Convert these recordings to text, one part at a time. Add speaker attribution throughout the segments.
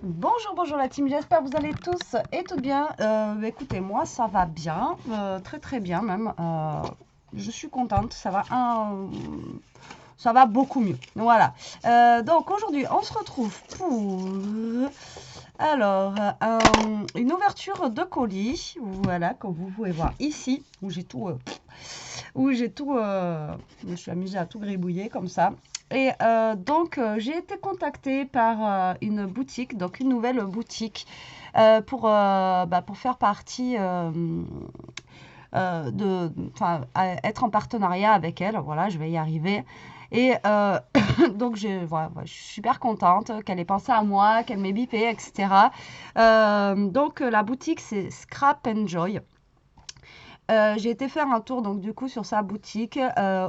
Speaker 1: Bonjour, bonjour la team, j'espère que vous allez tous et toutes bien. Écoutez, moi ça va bien, très très bien même. Je suis contente, ça va beaucoup mieux. Voilà. Donc aujourd'hui, on se retrouve pour alors une ouverture de colis. Voilà, comme vous pouvez voir ici, je me suis amusée à tout gribouiller comme ça. Et j'ai été contactée par une boutique, donc une nouvelle boutique, pour faire partie être en partenariat avec elle. Voilà, je vais y arriver. Et voilà, je suis super contente qu'elle ait pensé à moi, qu'elle m'ait bipé, etc. La boutique, c'est Scrap Enjoy. J'ai été faire un tour donc du coup sur sa boutique.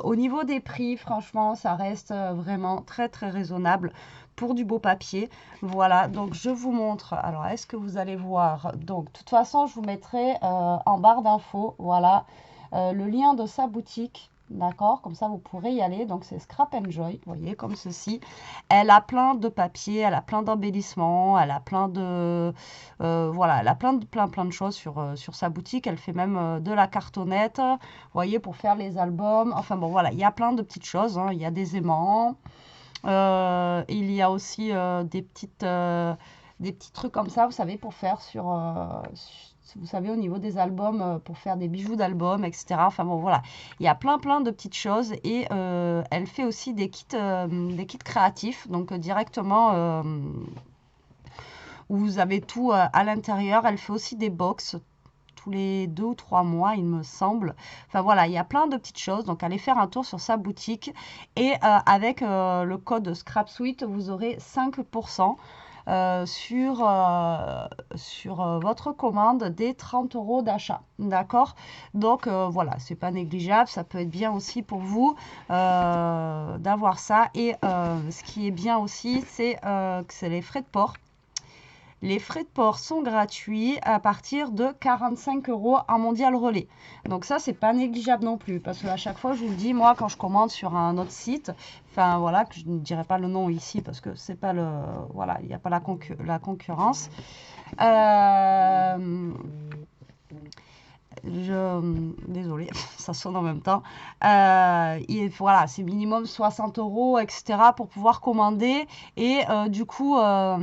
Speaker 1: Au niveau des prix, franchement, ça reste vraiment très très raisonnable pour du beau papier. Voilà, donc je vous montre. Alors, est-ce que vous allez voir? Donc, de toute façon, je vous mettrai en barre d'infos, voilà, le lien de sa boutique. D'accord, comme ça vous pourrez y aller. Donc c'est Scrap Enjoy, vous voyez, comme ceci. Elle a plein de papiers, elle a plein d'embellissements, elle a plein de voilà, elle a plein de choses sur sa boutique. Elle fait même de la cartonnette, vous voyez, pour faire les albums. Enfin bon, voilà, il y a plein de petites choses, hein. Il y a des aimants. Il y a aussi des petits trucs comme ça, vous savez, pour faire vous savez, au niveau des albums, pour faire des bijoux d'albums, etc. Enfin bon, voilà, il y a plein de petites choses et elle fait aussi des kits créatifs, donc directement où vous avez tout à l'intérieur. Elle fait aussi des box tous les 2 ou 3 mois, il me semble. Enfin voilà, il y a plein de petites choses. Donc allez faire un tour sur sa boutique. Et avec le code ScrapSuite, vous aurez 5% sur votre commande des 30 euros d'achat. D'accord? Donc voilà, c'est pas négligeable. Ça peut être bien aussi pour vous d'avoir ça. Et ce qui est bien aussi, c'est que c'est les frais de port. Les frais de port sont gratuits à partir de 45 euros en mondial relais. Donc ça, c'est pas négligeable non plus. Parce qu'à chaque fois, je vous le dis, moi, quand je commande sur un autre site, enfin voilà, que je ne dirai pas le nom ici parce que c'est pas le. Voilà, il n'y a pas la concurrence. Euh, Désolée, ça sonne en même temps. Voilà, c'est minimum 60 euros, etc. pour pouvoir commander. Et du coup, là,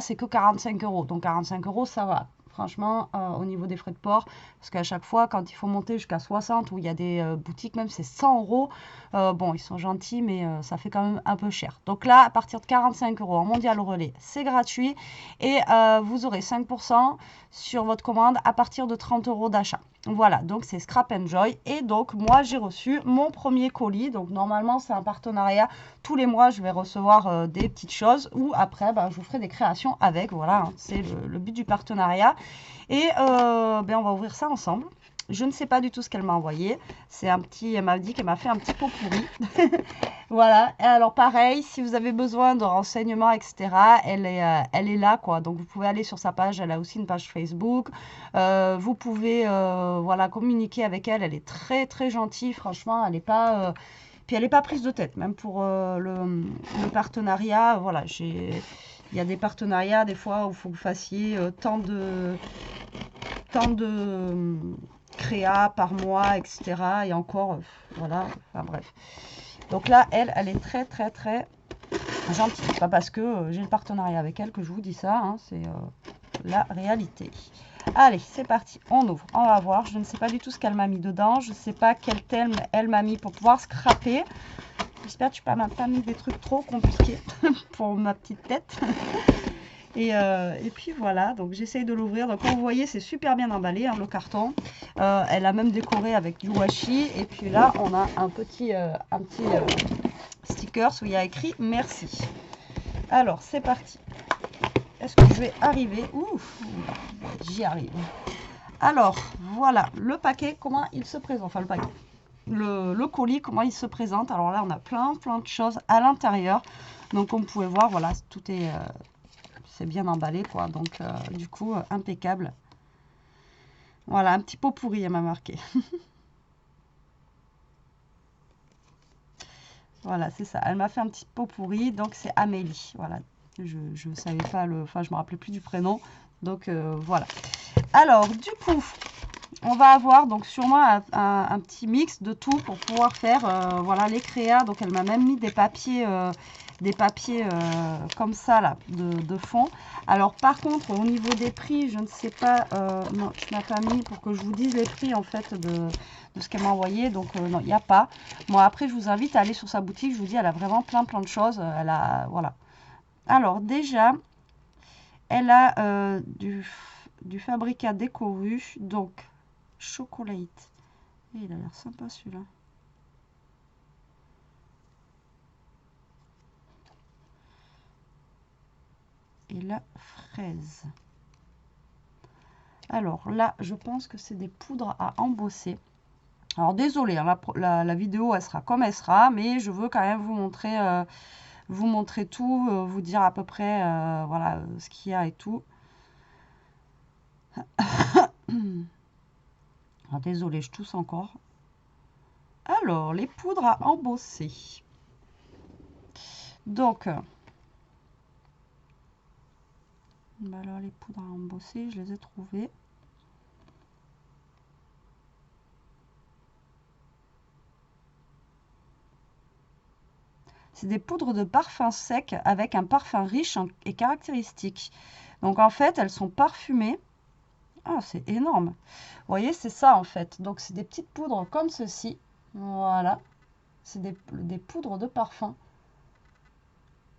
Speaker 1: c'est que 45 euros. Donc 45 euros, ça va. Franchement, au niveau des frais de port, parce qu'à chaque fois, quand il faut monter jusqu'à 60, où il y a des boutiques, même c'est 100 euros, bon, ils sont gentils, mais ça fait quand même un peu cher. Donc là, à partir de 45 euros en mondial relais, c'est gratuit. Et vous aurez 5% sur votre commande à partir de 30 euros d'achat. Voilà, donc c'est Scrap Enjoy. Et donc, moi, j'ai reçu mon premier colis. Donc, normalement, c'est un partenariat. Tous les mois, je vais recevoir des petites choses ou après, je vous ferai des créations avec. Voilà, hein, c'est le but du partenariat. Et on va ouvrir ça ensemble. Je ne sais pas du tout ce qu'elle m'a envoyé. Elle m'a dit qu'elle m'a fait un petit pot pourri. Voilà. Et alors pareil, si vous avez besoin de renseignements, etc., elle est là, quoi. Donc vous pouvez aller sur sa page. Elle a aussi une page Facebook. Vous pouvez, voilà, communiquer avec elle. Elle est très très gentille, franchement. Puis elle n'est pas prise de tête, même pour le partenariat. Voilà, il y a des partenariats des fois où il faut que vous fassiez tant de créa par mois, etc. Et encore, voilà. Enfin bref. Donc là, elle est très, très, très gentille. Pas parce que j'ai le partenariat avec elle que je vous dis ça, hein, c'est la réalité. Allez, c'est parti, on ouvre, on va voir. Je ne sais pas du tout ce qu'elle m'a mis dedans. Je ne sais pas quel thème elle m'a mis pour pouvoir scraper. J'espère que tu m'as pas mis des trucs trop compliqués pour ma petite tête. Et puis voilà, donc j'essaye de l'ouvrir. Donc comme vous voyez, c'est super bien emballé, hein, le carton. Elle a même décoré avec du washi. Et puis là, on a un petit stickers où il y a écrit merci. Alors, c'est parti. Est-ce que je vais arriver? Ouf, j'y arrive. Alors, voilà, le paquet, comment il se présente. Enfin, le paquet. Le colis, comment il se présente. Alors là, on a plein de choses à l'intérieur. Donc, comme vous pouvez voir, voilà, tout est... c'est bien emballé, quoi. Donc, du coup, impeccable. Voilà, un petit pot pourri, elle m'a marqué. Voilà, c'est ça. Elle m'a fait un petit pot pourri. Donc, c'est Amélie. Voilà. Je ne savais pas enfin, je me rappelais plus du prénom. Donc, voilà. Alors, du coup, on va avoir donc sûrement un petit mix de tout pour pouvoir faire, voilà, les créas. Donc, elle m'a même mis des papiers comme ça, là, de fond. Alors, par contre, au niveau des prix, je ne sais pas, non, tu m'as pas mis pour que je vous dise les prix, en fait, de ce qu'elle m'a envoyé. Donc, non, il n'y a pas. Moi, après, je vous invite à aller sur sa boutique. Je vous dis, elle a vraiment plein de choses. Elle a, voilà. Alors, déjà, elle a du Fabrica Décoru, donc chocolate. Et il a l'air sympa celui-là. Et la fraise. Alors là, je pense que c'est des poudres à embosser. Alors désolé, hein, la vidéo elle sera comme elle sera, mais je veux quand même vous montrer tout, vous dire à peu près voilà ce qu'il y a et tout. Alors, désolé, je tousse encore. Alors, les poudres à embosser. Donc, alors les poudres à embosser, je les ai trouvées. C'est des poudres de parfum sec avec un parfum riche et caractéristique. Donc en fait, elles sont parfumées. Ah, c'est énorme. Vous voyez, c'est ça en fait. Donc c'est des petites poudres comme ceci. Voilà. C'est des poudres de parfum.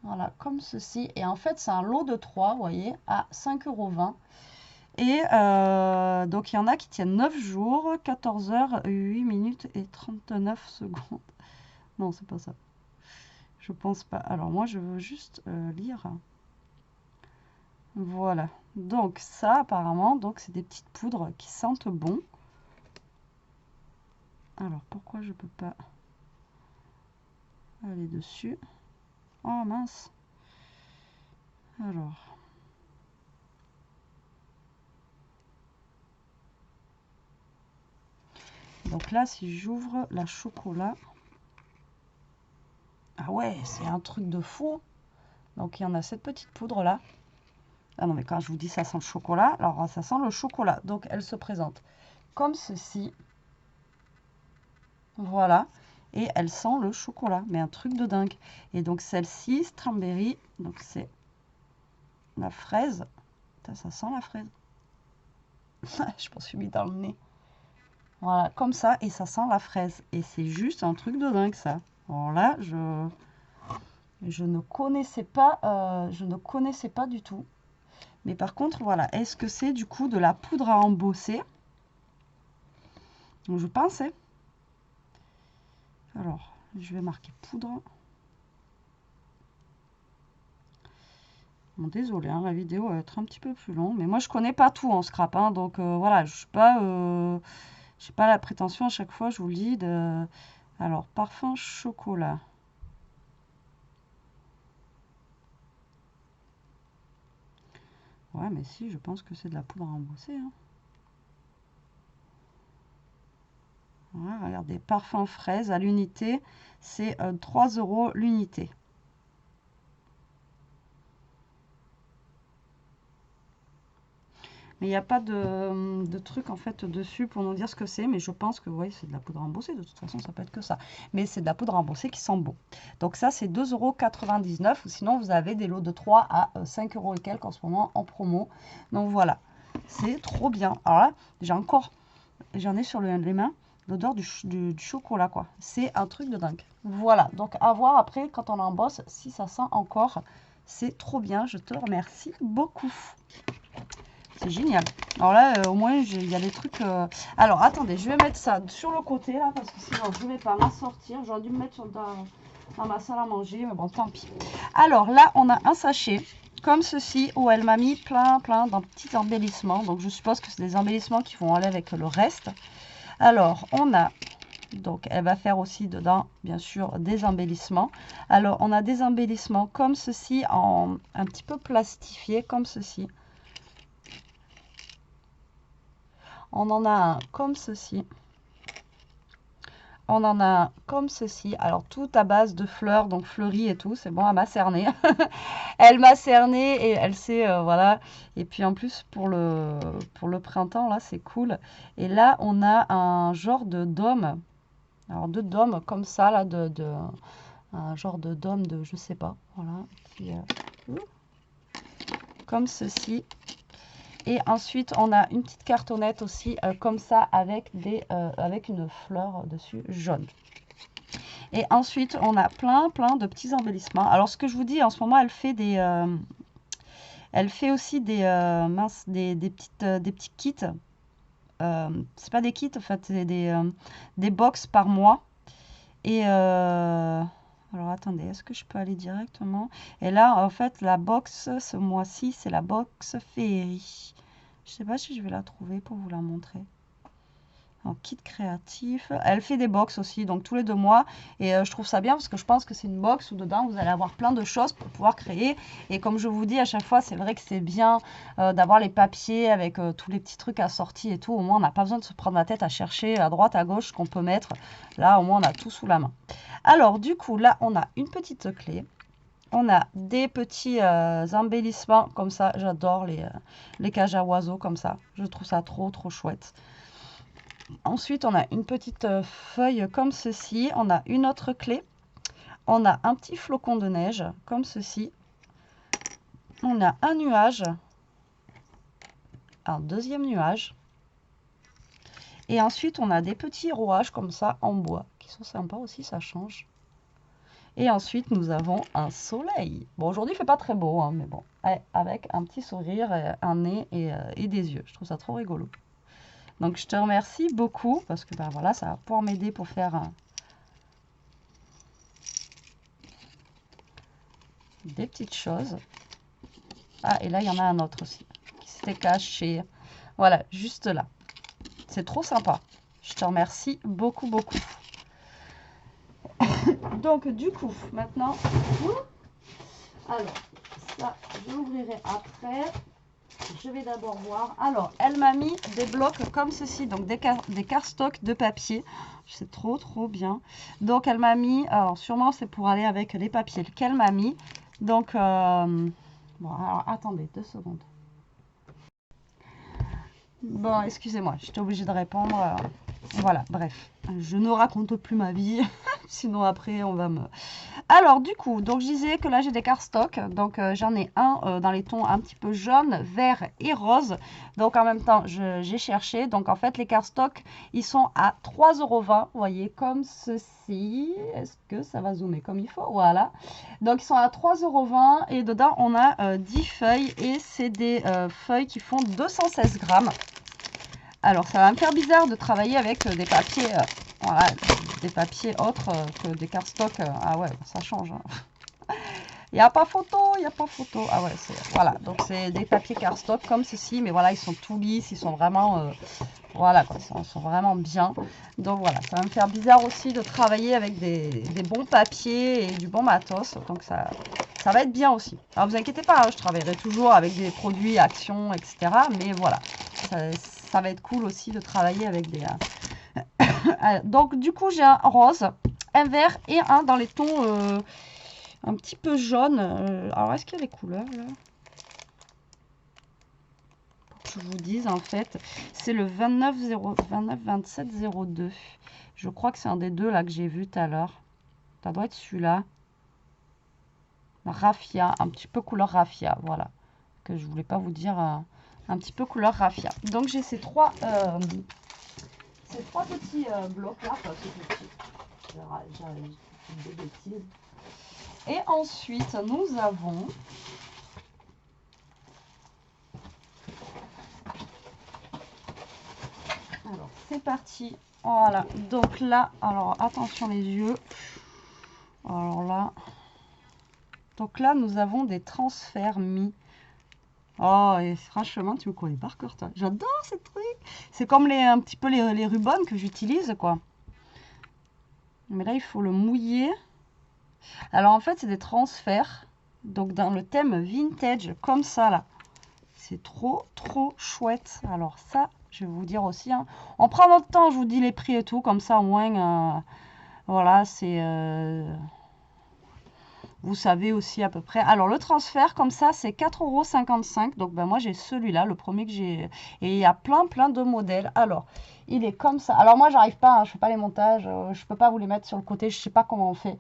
Speaker 1: Voilà, comme ceci. Et en fait, c'est un lot de 3, vous voyez, à 5,20 €. Et donc, il y en a qui tiennent 9 jours, 14 heures, 8 minutes et 39 secondes. Non, c'est pas ça. Je pense pas. Alors, moi, je veux juste lire. Voilà. Donc, ça, apparemment, donc c'est des petites poudres qui sentent bon. Alors, pourquoi je peux pas aller dessus? Oh, mince. Alors... Donc là, si j'ouvre la chocolat... Ah ouais, c'est un truc de fou. Donc il y en a cette petite poudre là. Ah non, mais quand je vous dis ça sent le chocolat, alors ça sent le chocolat. Donc elle se présente comme ceci. Voilà. Et elle sent le chocolat, mais un truc de dingue. Et donc celle-ci, Strawberry, donc c'est la fraise. Ça sent la fraise. Je m'en suis mis dans le nez. Voilà, comme ça, et ça sent la fraise. Et c'est juste un truc de dingue ça. Alors là, je ne connaissais pas du tout. Mais par contre, voilà, est-ce que c'est du coup de la poudre à embosser? Donc, je pensais. Alors, je vais marquer poudre. Bon, désolé, hein, la vidéo va être un petit peu plus longue. Mais moi, je connais pas tout en scrap. Hein, donc, voilà, je n'ai pas la prétention à chaque fois, je vous le dis. Alors, parfum chocolat. Ouais, mais si, je pense que c'est de la poudre à embosser. Hein. Ouais, regardez, parfum fraise à l'unité, c'est 3 € l'unité. Mais il n'y a pas de truc en fait dessus pour nous dire ce que c'est. Mais je pense que oui, c'est de la poudre embossée. De toute façon, ça peut être que ça. Mais c'est de la poudre embossée qui sent bon. Donc ça, c'est 2,99 €. Ou sinon, vous avez des lots de 3 à 5 € et quelques en ce moment en promo. Donc voilà, c'est trop bien. Alors là, j'en ai sur les mains l'odeur du chocolat, quoi. C'est un truc de dingue. Voilà, donc à voir après quand on embosse si ça sent encore. C'est trop bien, je te remercie beaucoup. C'est génial. Alors là, au moins, il y a des trucs... Alors, attendez, je vais mettre ça sur le côté, là, parce que sinon, je ne vais pas m'en sortir. J'aurais dû me mettre dans ma salle à manger, mais bon, tant pis. Alors là, on a un sachet, comme ceci, où elle m'a mis plein de petits embellissements. Donc, je suppose que c'est des embellissements qui vont aller avec le reste. Alors, on a... Donc, elle va faire aussi dedans, bien sûr, des embellissements. Alors, on a des embellissements comme ceci, un petit peu plastifiés, comme ceci. On en a un comme ceci. on en a un comme ceci. Alors, tout à base de fleurs, donc fleuries et tout. C'est bon, elle m'a cerné. Elle m'a cerné et elle sait, voilà. Et puis, en plus, pour le printemps, là, c'est cool. Et là, on a un genre de dôme. Alors, deux dômes comme ça, là, un genre de dôme de, je sais pas. Voilà. Puis, comme ceci. Et ensuite, on a une petite cartonnette aussi, comme ça, avec avec une fleur dessus jaune. Et ensuite, on a plein de petits embellissements. Alors, ce que je vous dis, en ce moment, elle fait aussi des petits kits. C'est pas des kits, en fait, c'est des box par mois. Et alors, attendez, est-ce que je peux aller directement? Et là, en fait, la box, ce mois-ci, c'est la box féerie. Je sais pas si je vais la trouver pour vous la montrer. En kit créatif. Elle fait des box aussi, donc tous les 2 mois. Et je trouve ça bien parce que je pense que c'est une box où dedans vous allez avoir plein de choses pour pouvoir créer. Et comme je vous dis à chaque fois, c'est vrai que c'est bien d'avoir les papiers avec tous les petits trucs assortis et tout. Au moins, on n'a pas besoin de se prendre la tête à chercher à droite, à gauche ce qu'on peut mettre. Là, au moins, on a tout sous la main. Alors, du coup, là, on a une petite clé. On a des petits embellissements comme ça. J'adore les cages à oiseaux comme ça. Je trouve ça trop chouette. Ensuite, on a une petite feuille comme ceci. On a une autre clé. On a un petit flocon de neige comme ceci. On a un nuage. Un deuxième nuage. Et ensuite, on a des petits rouages comme ça en bois qui sont sympas aussi, ça change. Et ensuite, nous avons un soleil. Bon, aujourd'hui, il fait pas très beau, hein, mais bon, avec un petit sourire, un nez et des yeux. Je trouve ça trop rigolo. Donc, je te remercie beaucoup parce que ben, voilà, ça va pouvoir m'aider pour faire des petites choses. Ah, et là, il y en a un autre aussi qui s'était caché. Voilà, juste là. C'est trop sympa. Je te remercie beaucoup. Donc, du coup, maintenant, alors, ça, je l'ouvrirai après. Je vais d'abord voir. Alors, elle m'a mis des blocs comme ceci, donc des cardstocks de papier. C'est trop bien. Donc, elle m'a mis, alors sûrement c'est pour aller avec les papiers qu'elle m'a mis. Donc, bon, alors attendez 2 secondes. Bon, excusez-moi, j'étais obligée de répondre. Voilà, bref, je ne raconte plus ma vie, sinon après on va me... Alors du coup, donc je disais que là j'ai des cardstocks, donc j'en ai un dans les tons un petit peu jaune, vert et rose. Donc en même temps, j'ai cherché, donc en fait les cardstocks, ils sont à 3,20 €, vous voyez, comme ceci. Est-ce que ça va zoomer comme il faut? Voilà. Donc ils sont à 3,20 € et dedans on a 10 feuilles et c'est des feuilles qui font 216 grammes. Alors, ça va me faire bizarre de travailler avec des papiers, voilà, des papiers autres que des cardstocks. Ah ouais, ça change. Hein. Il n'y a pas photo, il n'y a pas photo. Ah ouais, voilà. Donc, c'est des papiers cardstock comme ceci, mais voilà, ils sont tout lisses, ils sont vraiment, voilà, quoi, ils sont vraiment bien. Donc, voilà, ça va me faire bizarre aussi de travailler avec des bons papiers et du bon matos. Donc, ça va être bien aussi. Alors, vous inquiétez pas, hein, je travaillerai toujours avec des produits Action, etc. Mais voilà, ça va être cool aussi de travailler avec des... donc, du coup, j'ai un rose, un vert et un dans les tons un petit peu jaune. Alors, est-ce qu'il y a les couleurs, là? Pour que je vous dise, en fait, c'est le 29-27-02. Je crois que c'est un des deux, là, que j'ai vu tout à l'heure. Ça doit être celui-là. Raffia, un petit peu couleur raffia, voilà. Que je voulais pas vous dire... un petit peu couleur raffia. Donc j'ai ces trois petits blocs là, enfin, ces petits. J'ai des bêtises. Et ensuite nous avons alors c'est parti. Voilà, donc là, alors attention les yeux. Alors là, donc là nous avons des transferts mis. Oh, et franchement, tu me connais par cœur, toi. J'adore ces trucs. C'est comme un petit peu les rubans que j'utilise, quoi. Mais là, il faut le mouiller. Alors, en fait, c'est des transferts. Donc, dans le thème vintage, comme ça, là. C'est trop chouette. Alors, ça, Je vais vous dire aussi, hein. On prend notre temps, je vous dis les prix et tout, comme ça au moins, voilà, c'est... vous savez aussi à peu près. Alors, le transfert, comme ça, c'est 4,55 €. Donc, ben, moi, j'ai celui-là, le premier que j'ai. Et il y a plein de modèles. Alors, il est comme ça. Alors, moi, j'arrive pas, hein, je fais pas les montages. Je peux pas vous les mettre sur le côté. Je sais pas comment on fait.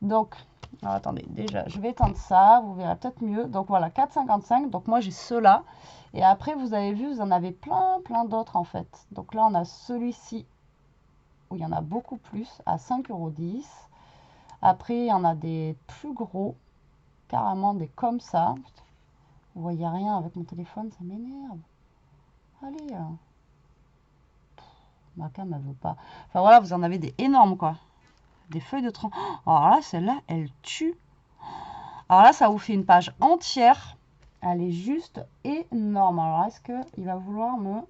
Speaker 1: Donc, alors, attendez, déjà, je vais éteindre ça. Vous verrez peut-être mieux. Donc, voilà, 4,55 €. Donc, moi, j'ai ceux-là. Et après, vous avez vu, vous en avez plein d'autres, en fait. Donc, là, on a celui-ci, où il y en a beaucoup plus, à 5,10 €. Après, il y en a des plus gros, carrément des comme ça. Vous voyez rien avec mon téléphone, ça m'énerve. Allez, ma cam, elle veut pas. Enfin voilà, vous en avez des énormes, quoi. Des feuilles de tronc. Oh, alors là, celle-là, elle tue. Alors là, ça vous fait une page entière. Elle est juste énorme. Alors, est-ce qu'il va vouloir me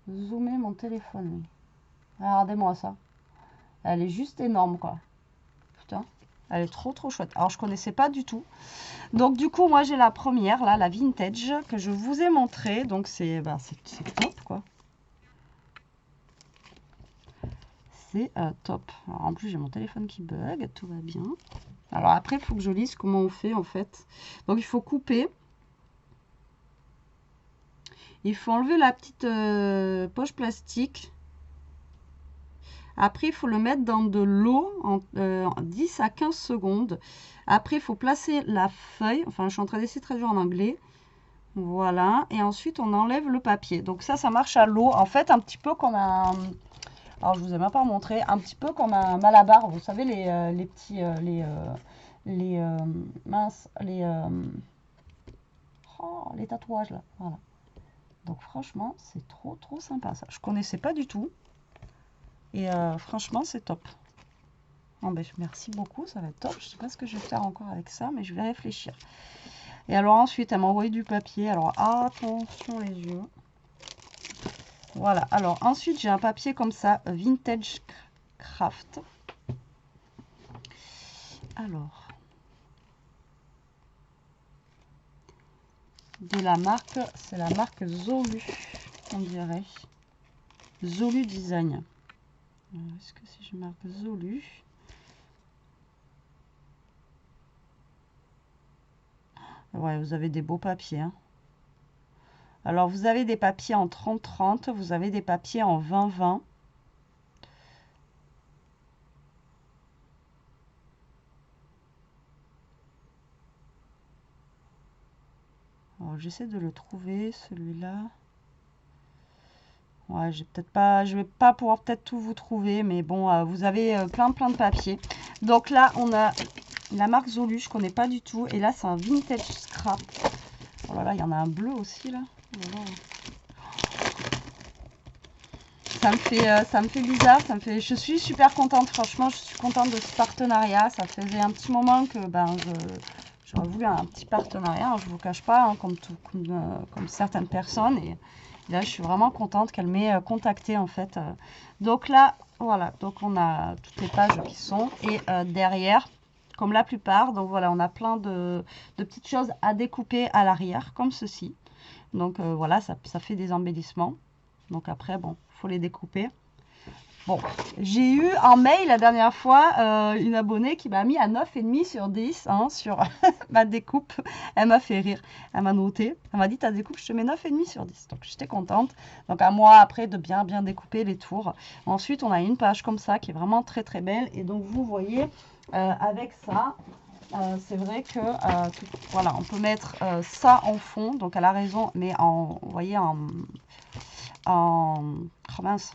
Speaker 1: zoomer mon téléphone? Regardez-moi ça. Elle est juste énorme, quoi. Putain, elle est trop chouette. Alors, je connaissais pas du tout. Donc, du coup, moi, j'ai la première, là, la vintage, que je vous ai montré. Donc, c'est top, quoi. C'est top. Alors, en plus, j'ai mon téléphone qui bug, tout va bien. Alors, après, il faut que je lise comment on fait, en fait. Donc, il faut couper. Il faut enlever la petite poche plastique. Après, il faut le mettre dans de l'eau en 10 à 15 secondes. Après, il faut placer la feuille. Enfin, je suis en train d'essayer de traduire en anglais. Voilà. Et ensuite, on enlève le papier. Donc ça marche à l'eau. En fait, un petit peu comme un... Alors, je vous ai même pas montré. Un petit peu comme un malabar. Vous savez, les petits... minces... les tatouages, là. Voilà. Donc, franchement, c'est trop sympa, ça. Je connaissais pas du tout. Et franchement, c'est top. Bon, ben, merci beaucoup, ça va être top. Je sais pas ce que je vais faire encore avec ça, mais je vais réfléchir. Et alors ensuite, elle m'a envoyé du papier. Alors attention les yeux. Voilà. Alors ensuite, j'ai un papier comme ça, Vintage Craft. Alors, de la marque, c'est la marque Zolu, on dirait. Zolu Design. Est-ce que si je marque Zolu... Ouais, vous avez des beaux papiers, hein. Alors, vous avez des papiers en 30-30, vous avez des papiers en 20-20. Alors, j'essaie de le trouver, celui-là. Ouais, je vais pas pouvoir peut-être tout vous trouver, mais bon, vous avez plein de papiers. Donc là, on a la marque Zolu, je connais pas du tout. Et là, c'est un vintage scrap. Oh là là, il y en a un bleu aussi, là. Oh là là. Ça me fait bizarre, je suis super contente, franchement, je suis contente de ce partenariat. Ça faisait un petit moment que j'aurais voulu un petit partenariat, hein, je vous cache pas, hein, comme certaines personnes. Et là, je suis vraiment contente qu'elle m'ait contacté en fait. Donc là, voilà, donc on a toutes les pages qui sont. Et derrière, comme la plupart, donc voilà, on a plein de petites choses à découper à l'arrière, comme ceci. Donc voilà, ça fait des embellissements. Donc après, bon, faut les découper. Bon, j'ai eu en mail la dernière fois une abonnée qui m'a mis à 9,5 sur 10 hein, sur ma découpe. Elle m'a fait rire. Elle m'a noté. Elle m'a dit ta découpe, je te mets 9,5 sur 10. Donc j'étais contente. Donc à moi après de bien découper les tours. Ensuite, on a une page comme ça qui est vraiment très belle. Et donc vous voyez avec ça, c'est vrai que voilà, on peut mettre ça en fond. Donc elle a raison, mais vous voyez oh mince,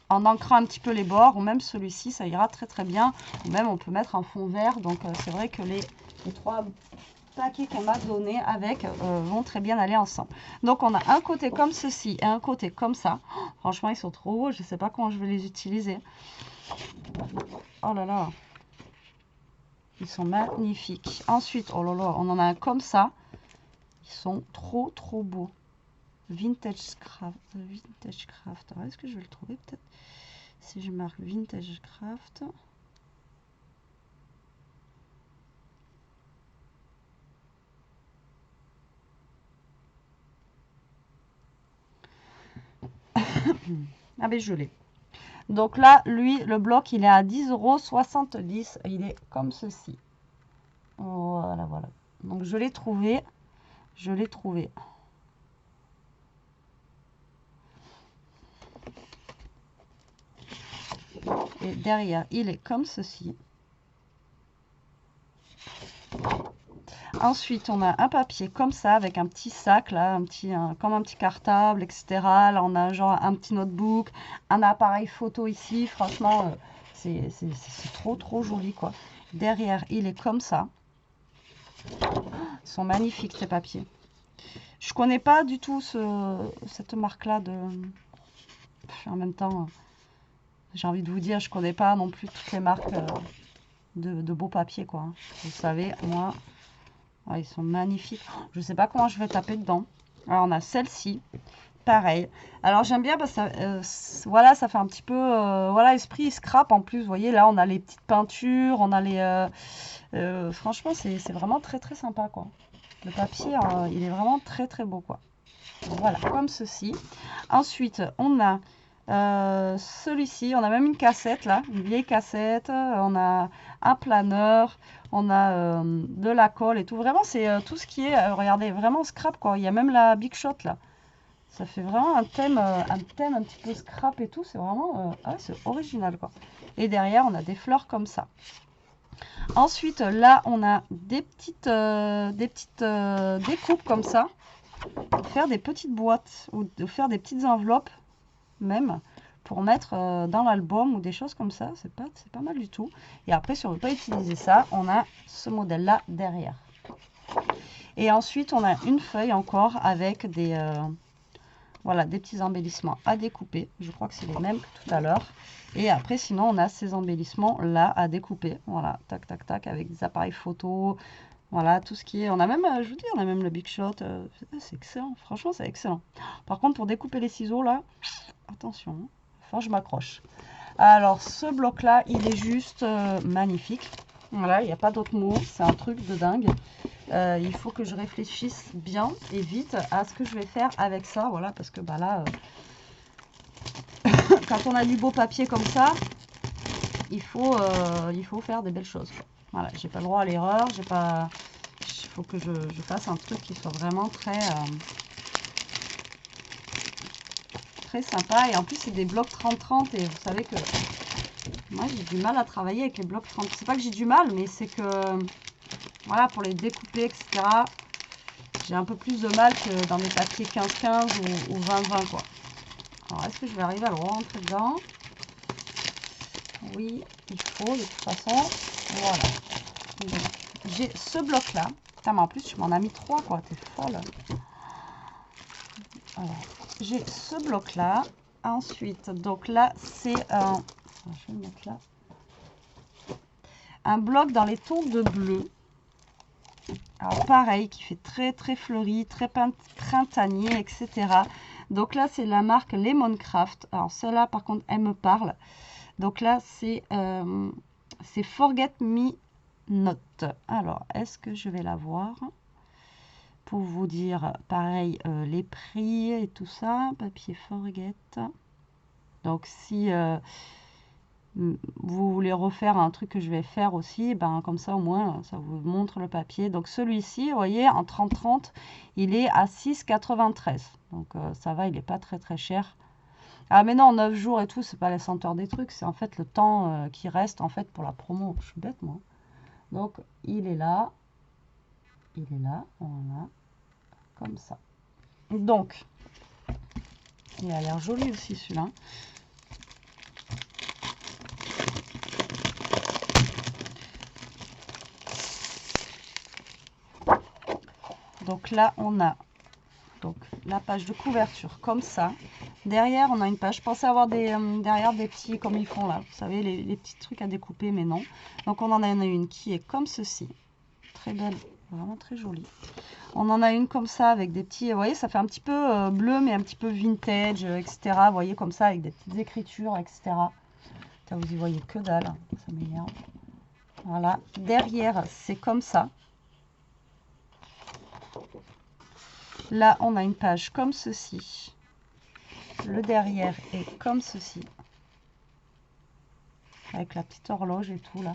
Speaker 1: en ancrant un petit peu les bords, ou même celui-ci, ça ira très bien. Ou même on peut mettre un fond vert. Donc c'est vrai que les 3 paquets qu'on m'a donné avec vont très bien aller ensemble. Donc on a un côté comme ceci et un côté comme ça. Oh, franchement, ils sont trop beaux. Je ne sais pas comment je vais les utiliser. Oh là là. Ils sont magnifiques. Ensuite, oh là là, on en a un comme ça. Ils sont trop beaux. Vintage Craft. Vintage Craft. Alors, est-ce que je vais le trouver peut-être si je marque Vintage Craft? Ah ben je l'ai. Donc là, lui, le bloc, il est à 10,70 €. Il est comme ceci. Voilà, voilà. Donc je l'ai trouvé. Je l'ai trouvé. Et derrière, il est comme ceci. Ensuite, on a un papier comme ça, avec un petit sac, là, comme un petit cartable, etc. Là, on a genre un petit notebook, un appareil photo ici. Franchement, c'est trop, trop joli, quoi. Derrière, il est comme ça. Ils sont magnifiques, ces papiers. Je connais pas du tout cette marque-là de... En même temps, j'ai envie de vous dire, je connais pas non plus toutes les marques de beaux papiers, quoi. Vous savez, moi... Ah, ils sont magnifiques. Je ne sais pas comment je vais taper dedans. Alors, on a celle-ci. Pareil. Alors, j'aime bien parce que voilà, ça fait un petit peu voilà, esprit scrap en plus. Vous voyez, là, on a les petites peintures. On a les... franchement, c'est vraiment très, très sympa, quoi. Le papier, il est vraiment très, très beau, quoi. Voilà, comme ceci. Ensuite, on a celui-ci. On a même une cassette, là. Une vieille cassette. On a un planeur. On a de la colle et tout. Vraiment, c'est tout ce qui est, regardez, vraiment scrap, quoi. Il y a même la Big Shot, là. Ça fait vraiment un thème un petit peu scrap et tout. C'est vraiment, c'est original, quoi. Et derrière, on a des fleurs comme ça. Ensuite, là, on a des petites découpes comme ça. Pour faire des petites boîtes ou de faire des petites enveloppes, même, pour mettre dans l'album ou des choses comme ça. C'est pas mal du tout. Et après, si on ne veut pas utiliser ça, on a ce modèle-là derrière. Et ensuite, on a une feuille encore avec voilà, des petits embellissements à découper. Je crois que c'est les mêmes que tout à l'heure. Et après, sinon, on a ces embellissements-là à découper. Voilà, tac, tac, tac, avec des appareils photo. Voilà, tout ce qui est... On a même, je vous dis, on a même le Big Shot. C'est excellent, franchement, c'est excellent. Par contre, pour découper les ciseaux, là, attention, enfin, je m'accroche. Alors, ce bloc-là, il est juste magnifique. Voilà, il n'y a pas d'autre mot, c'est un truc de dingue. Il faut que je réfléchisse bien et vite à ce que je vais faire avec ça. Voilà, parce que bah là, quand on a du beau papier comme ça, il faut faire des belles choses, quoi. Voilà, j'ai pas le droit à l'erreur, j'ai pas... Il faut que je fasse un truc qui soit vraiment très sympa. Et en plus, c'est des blocs 30-30 et vous savez que moi, j'ai du mal à travailler avec les blocs 30. C'est pas que j'ai du mal, mais c'est que, voilà, pour les découper, etc., j'ai un peu plus de mal que dans des papiers 15-15 ou 20-20, quoi. Alors, est-ce que je vais arriver à le rentrer dedans? Oui, il faut, de toute façon. Voilà. J'ai ce bloc-là. Putain, mais en plus, tu m'en as mis 3, quoi. T'es folle. Alors, j'ai ce bloc-là. Ensuite, donc là, c'est un... Je vais le mettre là. Un bloc dans les tons de bleu. Alors, pareil, qui fait très, très fleuri, très printanier, etc. Donc là, c'est la marque Lemoncraft. Alors, celle-là, par contre, elle me parle. Donc là, c'est Forget Me Not. Alors, est-ce que je vais la voir pour vous dire, pareil, les prix et tout ça. Papier Forget. Donc, si vous voulez refaire un truc que je vais faire aussi, ben, comme ça, au moins, ça vous montre le papier. Donc, celui-ci, vous voyez, en 30-30, il est à 6,93. Donc, ça va, il n'est pas très, très cher. Ah mais non, 9 jours et tout, c'est pas les senteurs des trucs, c'est en fait le temps qui reste en fait pour la promo. Je suis bête, moi. Donc, il est là, voilà, comme ça. Donc, il a l'air joli aussi celui-là. Donc là, on a donc la page de couverture comme ça. Derrière, on a une page. Je pensais avoir derrière des petits, comme ils font là. Vous savez, les petits trucs à découper, mais non. Donc, on en a une qui est comme ceci. Très belle, vraiment très jolie. On en a une comme ça avec des petits... Vous voyez, ça fait un petit peu bleu, mais un petit peu vintage, etc. Vous voyez, comme ça, avec des petites écritures, etc. Ça, vous y voyez que dalle. Ça m'énerve. Voilà. Derrière, c'est comme ça. Là, on a une page comme ceci. Le derrière est comme ceci. Avec la petite horloge et tout là.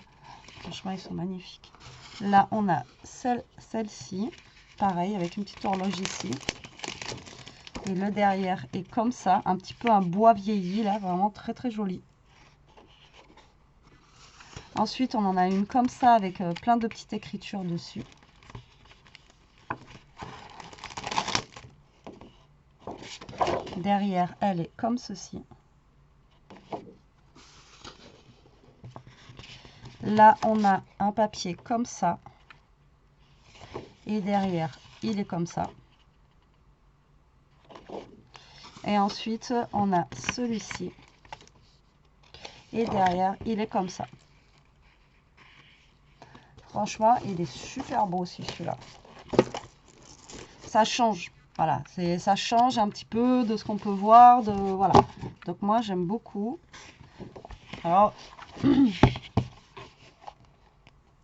Speaker 1: Franchement, ils sont magnifiques. Là, on a celle-ci. Pareil, avec une petite horloge ici. Et le derrière est comme ça. Un petit peu un bois vieilli là. Vraiment très très joli. Ensuite, on en a une comme ça avec plein de petites écritures dessus. Derrière, elle est comme ceci. Là, on a un papier comme ça. Et derrière, il est comme ça. Et ensuite, on a celui-ci. Et derrière, il est comme ça. Franchement, il est super beau aussi celui-là. Ça change. Voilà, ça change un petit peu de ce qu'on peut voir. Voilà. Donc moi, j'aime beaucoup. Alors,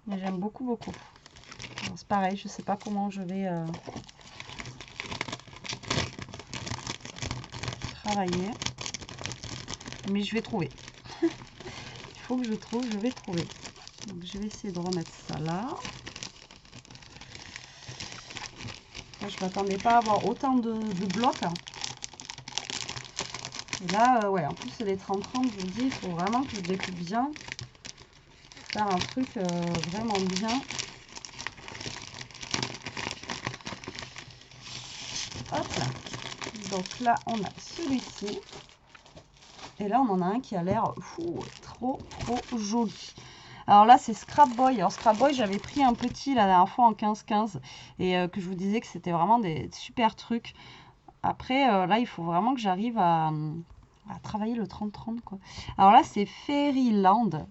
Speaker 1: j'aime beaucoup, beaucoup. C'est pareil, je sais pas comment je vais travailler. Mais je vais trouver. Il faut que je trouve, je vais trouver. Donc je vais essayer de remettre ça là. Là, je m'attendais pas à avoir autant de blocs. Et là, ouais, en plus c'est les 30-30, je vous dis, il faut vraiment que je découpe bien. Faire un truc vraiment bien. Hop là. Donc là, on a celui-ci. Et là, on en a un qui a l'air trop joli. Alors là, c'est Scrap Boy. Alors Scrap Boy, j'avais pris un petit la dernière fois en 15-15 et que je vous disais que c'était vraiment des super trucs. Après, là, il faut vraiment que j'arrive à travailler le 30-30, quoi. Alors là, c'est Fairyland.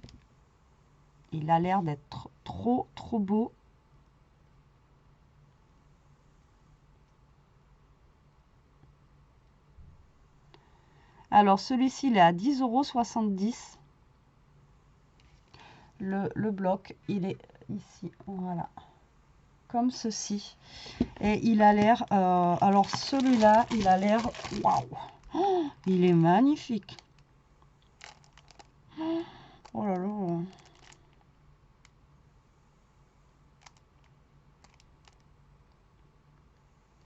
Speaker 1: Il a l'air d'être trop beau. Alors celui-ci, il est à 10,70 €. Le bloc, il est ici, voilà, comme ceci. Et il a l'air, alors celui-là, il a l'air, waouh, il est magnifique. Oh là là.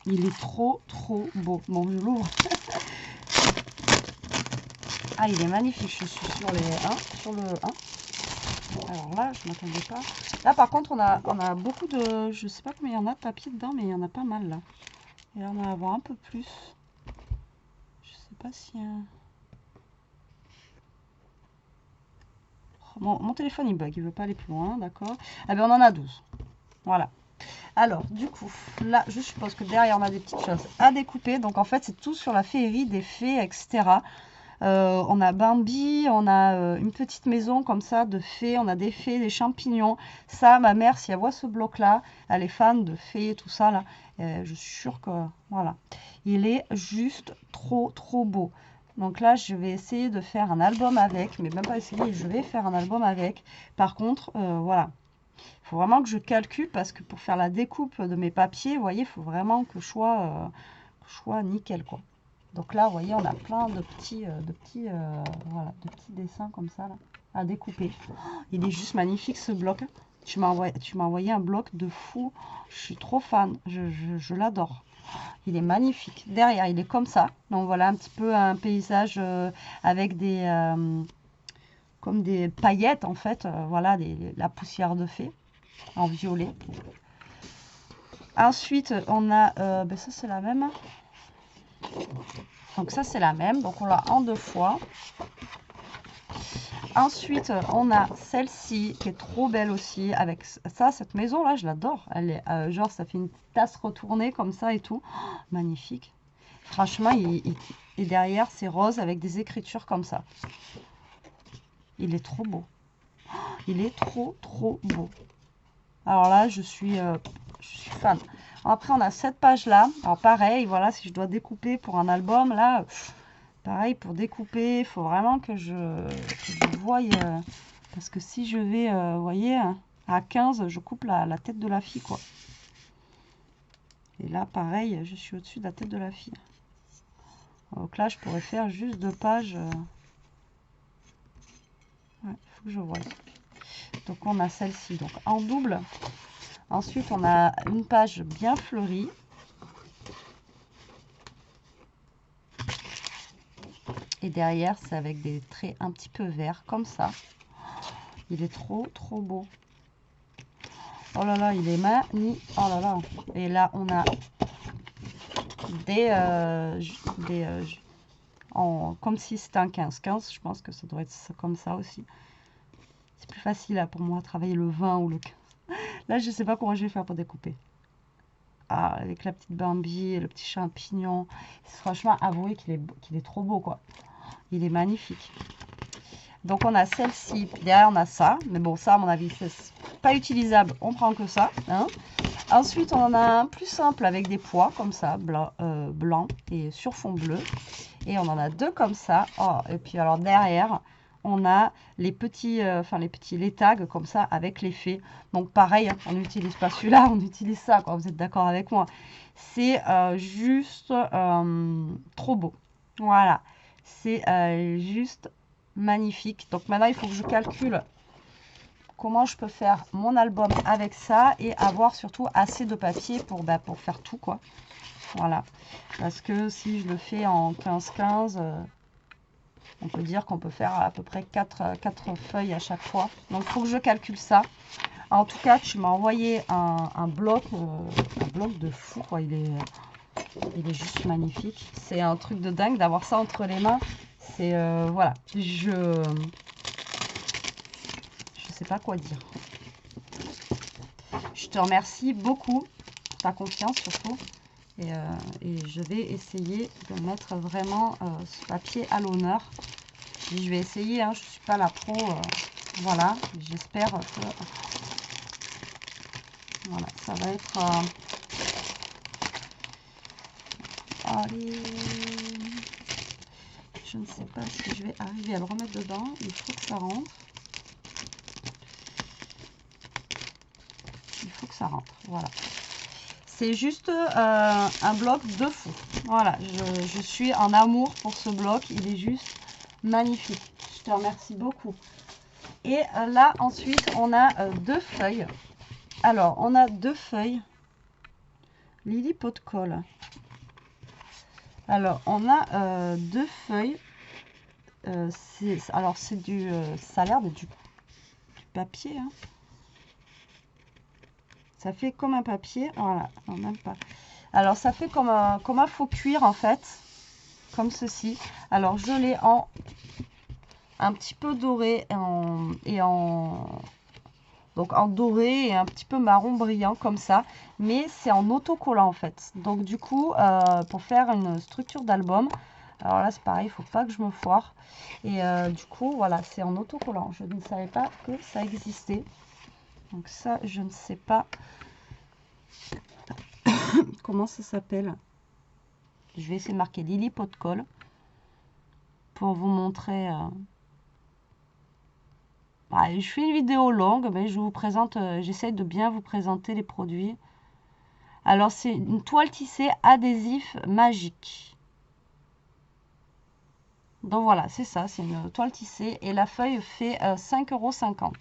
Speaker 1: Il est trop beau. Bon, je l'ouvre. Ah, il est magnifique. Je suis sur le 1. Alors là, je ne m'attendais pas. Là, par contre, on a beaucoup de... Je sais pas combien il y en a de papier dedans, mais il y en a pas mal, là. Et là, on va en avoir un peu plus. Je sais pas si... Mon téléphone, il bug. Il veut pas aller plus loin, d'accord. Ah ben, on en a 12. Voilà. Alors, du coup, là, je suppose que derrière, on a des petites choses à découper. Donc, en fait, c'est tout sur la féerie, des fées, etc. On a Bambi, on a une petite maison comme ça de fées, on a des fées, des champignons. Ça, ma mère, si elle voit ce bloc-là, elle est fan de fées, tout ça, là. Je suis sûre que, voilà. Il est juste trop beau. Donc là, je vais essayer de faire un album avec, mais même pas essayer, je vais faire un album avec. Par contre, voilà. Il faut vraiment que je calcule parce que pour faire la découpe de mes papiers, vous voyez, il faut vraiment que je sois nickel, quoi. Donc là, vous voyez, on a plein de petits dessins comme ça là, à découper. Oh, il est juste magnifique ce bloc. Tu m'as envoyé un bloc de fou. Je suis trop fan. Je l'adore. Il est magnifique. Derrière, il est comme ça. Donc voilà un petit peu un paysage avec des comme des paillettes en fait. Voilà, la poussière de fée en violet. Ensuite, on a ben ça c'est la même. Donc ça c'est la même, donc on l'a en 2 fois. Ensuite on a celle-ci qui est trop belle aussi avec ça, cette maison là je l'adore. Elle est genre ça fait une tasse retournée comme ça et tout. Oh, magnifique. Franchement et derrière c'est rose avec des écritures comme ça. Il est trop beau. Oh, il est trop beau. Alors là je suis fan. Après on a cette page là. Alors pareil, voilà, si je dois découper pour un album là, pareil pour découper, il faut vraiment que je voie parce que si je vais, vous voyez, à 15, je coupe la tête de la fille quoi. Et là pareil, je suis au-dessus de la tête de la fille. Donc là, je pourrais faire juste 2 pages. Ouais, faut que je voie. Donc on a celle-ci, donc en double. Ensuite, on a une page bien fleurie. Et derrière, c'est avec des traits un petit peu verts, comme ça. Il est trop, trop beau. Oh là là, il est magnifique. Oh là là. Et là, on a comme si c'était un 15-15. Je pense que ça doit être comme ça aussi. C'est plus facile là, pour moi à travailler le 20 ou le 15. Là, je ne sais pas comment je vais faire pour découper. Ah, avec la petite Bambi et le petit champignon. Franchement, avouez qu'il est trop beau, quoi. Il est magnifique. Donc, on a celle-ci. Puis derrière, on a ça. Mais bon, ça, à mon avis, c'est pas utilisable. On prend que ça. Hein. Ensuite, on en a un plus simple avec des pois, comme ça, blanc et sur fond bleu. Et on en a 2 comme ça. Oh, et puis, alors, derrière, on a les petits tags comme ça avec les fées. Donc pareil, hein, on n'utilise pas celui-là, on utilise ça, quoi. Vous êtes d'accord avec moi? C'est juste trop beau. Voilà, c'est juste magnifique. Donc maintenant, il faut que je calcule comment je peux faire mon album avec ça et avoir surtout assez de papier pour faire tout, quoi. Voilà, parce que si je le fais en 15-15... on peut dire qu'on peut faire à peu près 4 feuilles à chaque fois. Donc, il faut que je calcule ça. En tout cas, tu m'as envoyé un bloc de fou, quoi. Il est juste magnifique. C'est un truc de dingue d'avoir ça entre les mains. C'est, voilà, je sais pas quoi dire. Je te remercie beaucoup, ta confiance surtout. Et je vais essayer de mettre vraiment ce papier à l'honneur. Je vais essayer, hein, je ne suis pas la pro, voilà, j'espère que voilà, ça va être... allez, je ne sais pas si je vais arriver à le remettre dedans, il faut que ça rentre. Il faut que ça rentre, voilà. C'est juste un bloc de fou. Voilà, je suis en amour pour ce bloc, il est juste magnifique. Je te remercie beaucoup. Et là, ensuite, on a 2 feuilles. Alors, on a 2 feuilles. Lily Pot de Colle. Alors, on a 2 feuilles. Alors, c'est ça a l'air d'être du papier. Hein. Ça fait comme un papier. Voilà, non, même pas. Alors, ça fait comme un faux cuir, en fait. Comme ceci. Alors, je l'ai en un petit peu doré donc en doré et un petit peu marron brillant comme ça, mais c'est en autocollant en fait. Donc du coup, pour faire une structure d'album, alors là c'est pareil, il faut pas que je me foire. Et du coup, voilà, c'est en autocollant. Je ne savais pas que ça existait. Donc ça, je ne sais pas comment ça s'appelle. Je vais essayer de marquer Lily Pot de Colle pour vous montrer... je fais une vidéo longue, mais je vous présente, j'essaie de bien vous présenter les produits. Alors, c'est une toile tissée adhésif magique. Donc voilà, c'est ça, c'est une toile tissée et la feuille fait 5,50 €.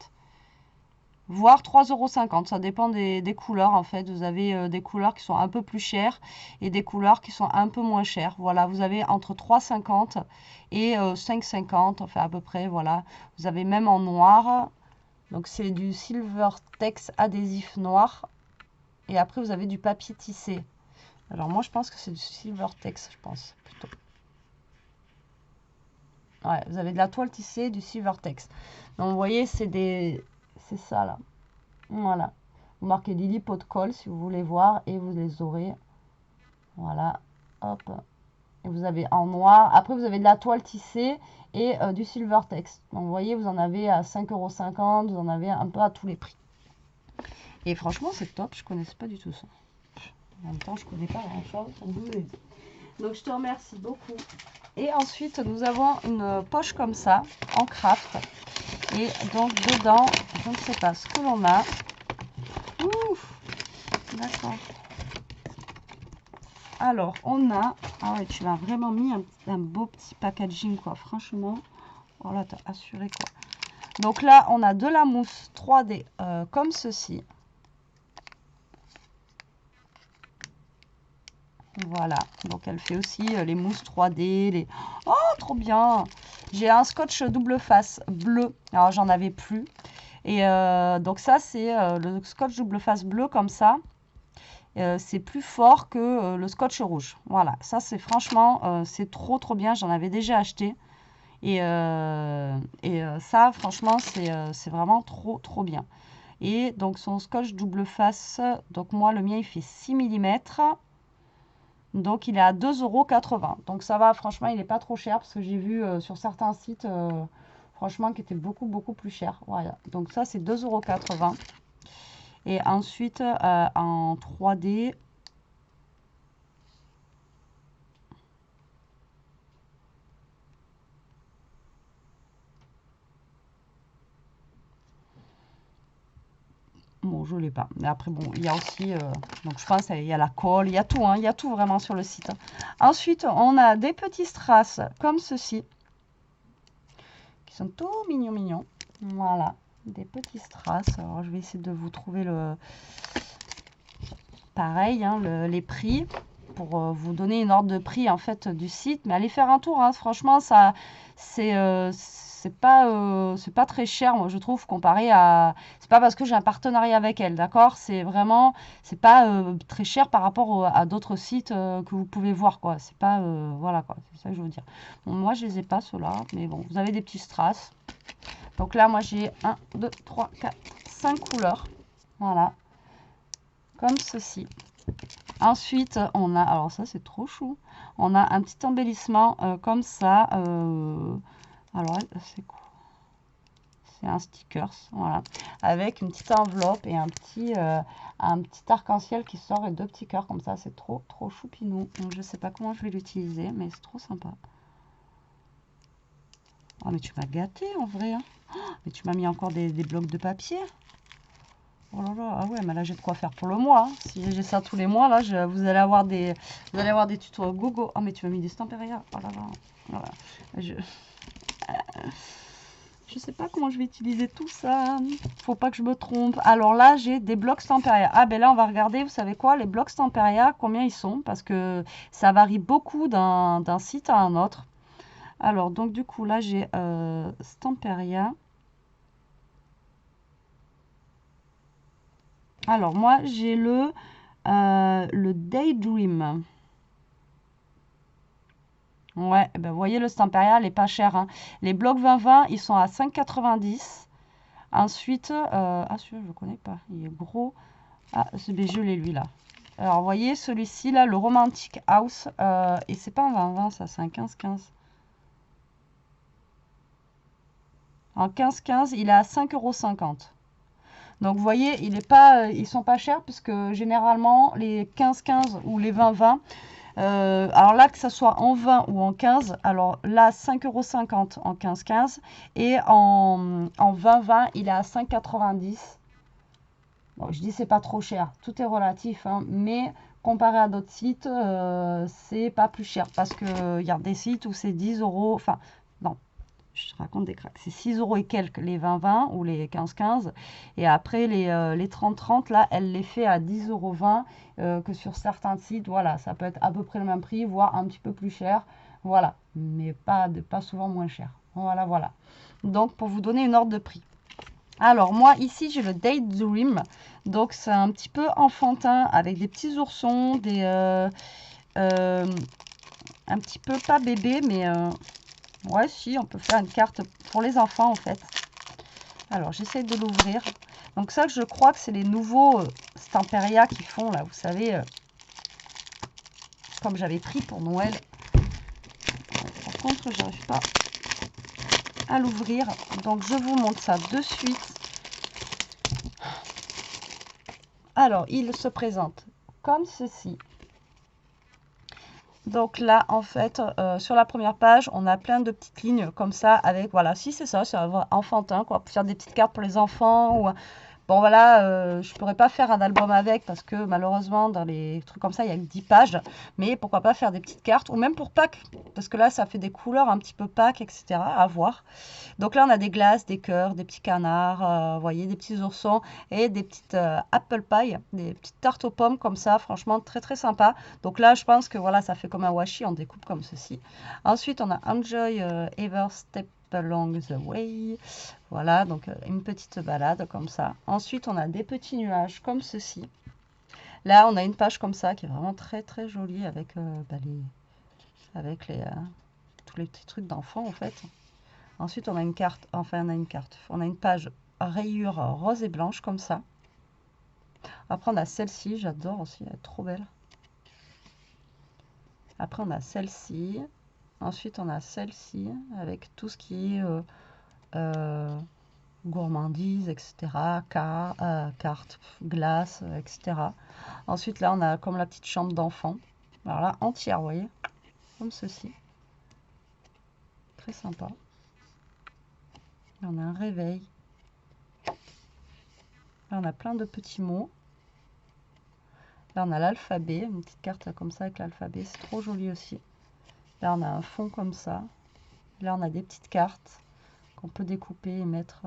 Speaker 1: Voire 3,50 €, ça dépend des couleurs en fait. Vous avez des couleurs qui sont un peu plus chères et des couleurs qui sont un peu moins chères. Voilà, vous avez entre 3,50 € et 5,50 €, enfin à peu près, voilà. Vous avez même en noir, donc c'est du Silvertex adhésif noir. Et après vous avez du papier tissé. Alors moi je pense que c'est du Silvertex, je pense plutôt. Ouais, vous avez de la toile tissée, du Silvertex. Donc vous voyez, c'est ça là. Voilà. Vous marquez Lily Pot de Colle si vous voulez voir et vous les aurez. Voilà. Hop. Et vous avez en noir. Après vous avez de la toile tissée et du Silvertex. Donc vous voyez, vous en avez à 5,50 €, vous en avez un peu à tous les prix. Et franchement, c'est top. Je connaissais pas du tout ça. En même temps, je connais pas grand chose. Donc je te remercie beaucoup. Et ensuite, nous avons une poche comme ça, en craft. Et donc, dedans, je ne sais pas ce que l'on a. Ouf, d'accord. Alors, on a... Ah ouais, tu m'as vraiment mis un beau petit packaging, quoi. Franchement, oh là, t'as assuré, quoi. Donc là, on a de la mousse 3D comme ceci. Voilà, donc elle fait aussi les mousses 3D. Les... Oh, trop bien! J'ai un scotch double face bleu. Alors, j'en avais plus. Et donc ça, c'est le scotch double face bleu comme ça. C'est plus fort que le scotch rouge. Voilà, ça c'est franchement, c'est trop trop bien. J'en avais déjà acheté. Et ça, franchement, c'est vraiment trop trop bien. Et donc son scotch double face, donc moi le mien il fait 6 mm. Donc il est à 2,80 €. Donc ça va, franchement, il n'est pas trop cher parce que j'ai vu sur certains sites, franchement, qui étaient beaucoup, beaucoup plus cher. Voilà, donc ça c'est 2,80 €. Et ensuite, en 3D, bon, je ne l'ai pas. Mais après, bon, il y a aussi, donc je pense, il y a la colle, il y a tout, hein, il y a tout vraiment sur le site. Ensuite, on a des petits strass comme ceci, qui sont tout mignons, mignons. Voilà, des petits strass. Alors, je vais essayer de vous trouver le... Pareil, hein, les prix, pour vous donner une ordre de prix, en fait, du site. Mais allez faire un tour, hein, franchement, ça, c'est pas très cher, moi, je trouve, comparé à... C'est pas parce que j'ai un partenariat avec elle, d'accord? C'est vraiment... C'est pas très cher par rapport à d'autres sites que vous pouvez voir, quoi. C'est pas... voilà, quoi. C'est ça que je veux dire. Bon, moi, je les ai pas, ceux-là. Mais bon, vous avez des petits strass. Donc là, moi, j'ai 1, 2, 3, 4, 5 couleurs. Voilà. Comme ceci. Ensuite, on a... Alors ça, c'est trop chou. On a un petit embellissement comme ça. Alors, c'est quoi? C'est un stickers, voilà, avec une petite enveloppe et un petit arc-en-ciel qui sort et deux petits cœurs comme ça. C'est trop trop choupinou. Donc je sais pas comment je vais l'utiliser, mais c'est trop sympa. Oh, mais tu m'as gâté en vrai, hein. Oh, mais tu m'as mis encore des blocs de papier. Oh là là, ah ouais, mais là j'ai de quoi faire pour le mois, hein. Si j'ai ça tous les mois, là, vous allez avoir des tutos gogo. Oh, mais tu m'as mis des Stamperia. Oh là là, voilà. Je sais pas comment je vais utiliser tout ça. Faut pas que je me trompe. Alors là, j'ai des blocs Stamperia. Ah ben là, on va regarder, vous savez quoi, les blocs Stamperia, combien ils sont, parce que ça varie beaucoup d'un site à un autre. Alors, donc du coup, là, j'ai Stamperia. Alors, moi, j'ai le Daydream. Ouais, ben, vous voyez, le Stamperia, il n'est pas cher, hein. Les blocs 20-20, ils sont à 5,90 €. Ensuite, ah, celui-là, je ne connais pas. Il est gros. Ah, je l'ai, lui, là. Alors, vous voyez, celui-ci, là, le Romantic House. Et c'est pas un 20-20, ça, c'est un 15-15. En 15-15, il est à 5,50 €. Donc, vous voyez, ils sont pas chers, puisque généralement, les 15-15 ou les 20-20, alors là, que ça soit en 20 ou en 15, alors là, 5,50 € en 15-15. Et en 20-20, il est à 5,90 €. Bon, je dis c'est pas trop cher, tout est relatif, hein, mais comparé à d'autres sites, c'est pas plus cher. Parce que il y a des sites où c'est 10 €, enfin, non, je raconte des cracks, c'est 6 € et quelques les 20-20 ou les 15-15. Et après les 30-30, là, elle les fait à 10,20 €, que sur certains sites, voilà, ça peut être à peu près le même prix, voire un petit peu plus cher, voilà, mais pas souvent moins cher. Voilà, voilà. Donc, pour vous donner une ordre de prix. Alors, moi, ici, j'ai le Daydream. Donc, c'est un petit peu enfantin avec des petits oursons, un petit peu pas bébé, mais ouais, si, on peut faire une carte pour les enfants, en fait. Alors, j'essaie de l'ouvrir. Donc, ça, je crois que c'est les nouveaux Stamperia qui font, là, vous savez, comme j'avais pris pour Noël. Par contre, je n'arrive pas à l'ouvrir. Donc, je vous montre ça de suite. Alors, il se présente comme ceci. Donc là, en fait, sur la première page, on a plein de petites lignes comme ça avec, voilà, si c'est ça, c'est enfantin, quoi, pour faire des petites cartes pour les enfants ou Bon, voilà, je pourrais pas faire un album avec parce que malheureusement, dans les trucs comme ça, il y a que 10 pages. Mais pourquoi pas faire des petites cartes ou même pour Pâques, parce que là, ça fait des couleurs un petit peu Pâques, etc. à voir. Donc là, on a des glaces, des cœurs, des petits canards, vous voyez, des petits oursons et des petites apple pie, des petites tartes aux pommes comme ça. Franchement, très très sympa. Donc là, je pense que voilà, ça fait comme un washi, on découpe comme ceci. Ensuite, on a Enjoy Ever Step Along the Way. Voilà, donc une petite balade comme ça. Ensuite, on a des petits nuages comme ceci. Là, on a une page comme ça qui est vraiment très très jolie avec, avec tous les petits trucs d'enfants en fait. Ensuite, on a une carte, enfin, on a une page rayure rose et blanche comme ça. Après, on a celle-ci, j'adore aussi, elle est trop belle. Après, on a celle-ci. Ensuite, on a celle-ci avec tout ce qui est gourmandise, etc. Cartes, glace, etc. Ensuite, là, on a comme la petite chambre d'enfant. Alors là, entière, vous voyez, comme ceci. Très sympa. Là, on a un réveil. Là, on a plein de petits mots. Là, on a l'alphabet, une petite carte comme ça avec l'alphabet, c'est trop joli aussi. Là, on a un fond comme ça. Là, on a des petites cartes qu'on peut découper et mettre.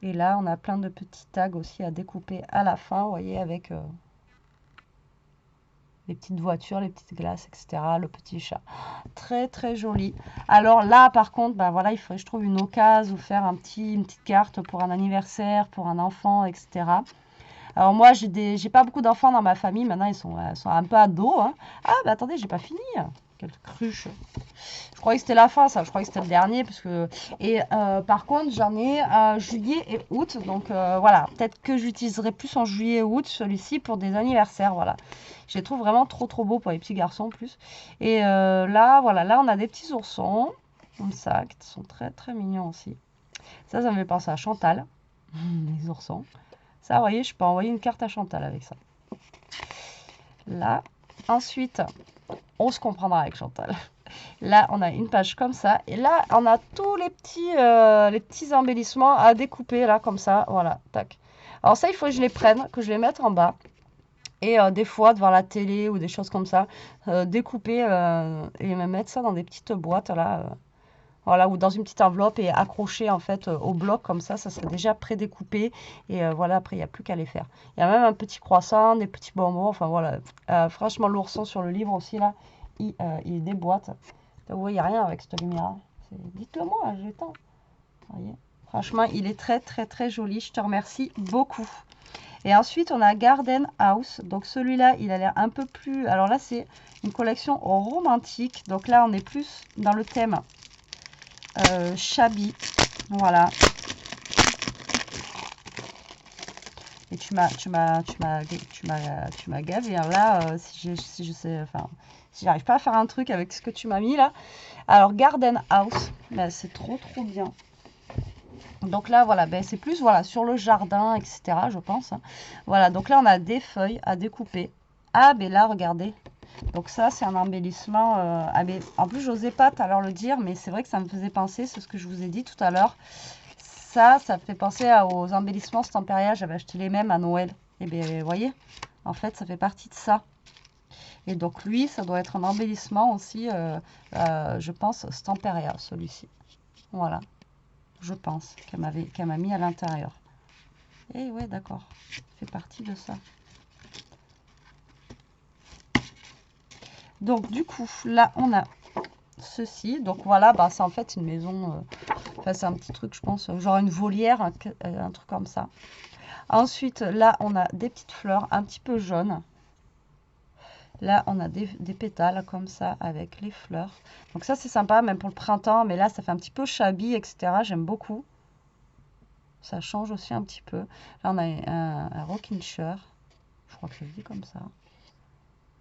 Speaker 1: Et là, on a plein de petits tags aussi à découper à la fin, vous voyez, avec les petites voitures, les petites glaces, etc. Le petit chat. Très, très joli. Alors là, par contre, bah voilà, il faudrait que je trouve une occasion ou faire une petite carte pour un anniversaire, pour un enfant, etc. Alors moi, j'ai pas beaucoup d'enfants dans ma famille. Maintenant, ils sont un peu ados. Hein. Ah, bah attendez, j'ai pas fini. Quelle cruche. Je croyais que c'était la fin, ça. Je croyais que c'était le dernier. Et par contre, j'en ai juillet et août. Donc voilà, peut-être que j'utiliserai plus en juillet et août celui-ci pour des anniversaires. Voilà. Je les trouve vraiment trop trop beaux pour les petits garçons en plus. Et là, voilà, là, on a des petits oursons. Comme ça, qui sont très très mignons aussi. Ça me fait penser à Chantal. Les oursons. Ça, vous voyez, je peux envoyer une carte à Chantal avec ça. Là, ensuite, on se comprendra avec Chantal. Là, on a une page comme ça. Et là, on a tous les petits embellissements à découper, là, comme ça. Voilà, tac. Alors ça, il faut que je les prenne, que je les mette en bas. Et des fois, devant la télé ou des choses comme ça, découper et me mettre ça dans des petites boîtes, là. Voilà, ou dans une petite enveloppe et accroché en fait au bloc comme ça serait déjà prédécoupé. Et voilà, après, il n'y a plus qu'à les faire. Il y a même un petit croissant, des petits bonbons, enfin voilà. Franchement, l'ourson sur le livre aussi, là, il déboîte. Vous voyez rien avec cette lumière. Dites-le moi, j'ai le temps. Voyez. Franchement, il est très, très, très joli. Je te remercie beaucoup. Et ensuite, on a Garden House. Donc celui-là, il a l'air un peu plus... Alors là, c'est une collection romantique. Donc là, on est plus dans le thème shabby, voilà. Et tu m'as gavé. Hein. Là, si je sais, enfin, si j'arrive pas à faire un truc avec ce que tu m'as mis là. Alors Garden House, ben, c'est trop trop bien. Donc là, voilà, ben, c'est plus voilà sur le jardin, etc. Je pense. Hein. Voilà, donc là on a des feuilles à découper. Ah, ben là, regardez. Donc ça, c'est un embellissement. Ah, mais en plus, j'osais pas tout à l'heure le dire, mais c'est vrai que ça me faisait penser, c'est ce que je vous ai dit tout à l'heure. Ça me fait penser aux embellissements Stamperia. J'avais acheté les mêmes à Noël. Et bien, vous voyez, en fait, ça fait partie de ça. Et donc lui, ça doit être un embellissement aussi, je pense, Stamperia, celui-ci. Voilà, je pense, qu'elle m'a mis à l'intérieur. Et ouais, d'accord, ça fait partie de ça. Donc du coup, là, on a ceci. Donc voilà, bah, c'est en fait une maison, enfin c'est un petit truc, je pense, genre une volière, un truc comme ça. Ensuite, là, on a des petites fleurs un petit peu jaunes. Là, on a des pétales comme ça avec les fleurs. Donc ça, c'est sympa, même pour le printemps. Mais là, ça fait un petit peu shabby, etc. J'aime beaucoup. Ça change aussi un petit peu. Là, on a un rocking chair. Je crois que ça se dit comme ça.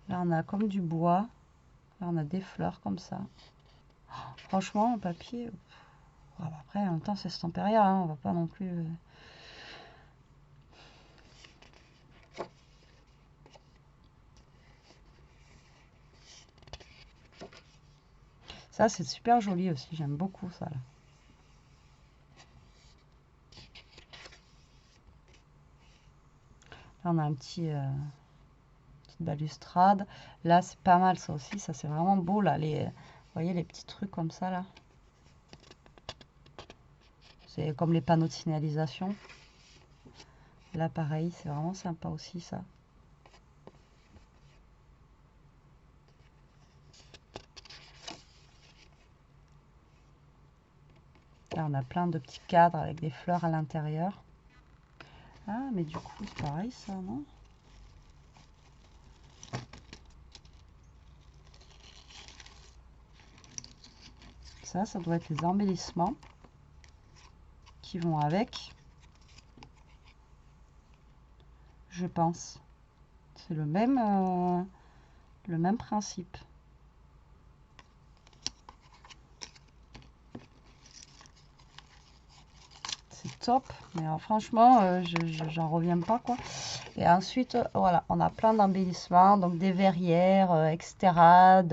Speaker 1: Là, on a comme du bois. Là, on a des fleurs comme ça. Franchement, en papier... Après, en même temps, c'est Stamperia. Hein, on va pas non plus... Ça, c'est super joli aussi. J'aime beaucoup ça, là. Là, on a un petit... petite balustrade. Là, c'est pas mal ça aussi. Ça, c'est vraiment beau, là. Vous voyez les petits trucs comme ça, là. C'est comme les panneaux de signalisation. Là, pareil, c'est vraiment sympa aussi, ça. Là, on a plein de petits cadres avec des fleurs à l'intérieur. Ah, mais du coup, c'est pareil, ça, non? Ça doit être les embellissements qui vont avec. Je pense. C'est le même principe. C'est top. Mais alors, franchement, j'en reviens pas, quoi. Et ensuite, voilà, on a plein d'embellissements, donc des verrières, etc.,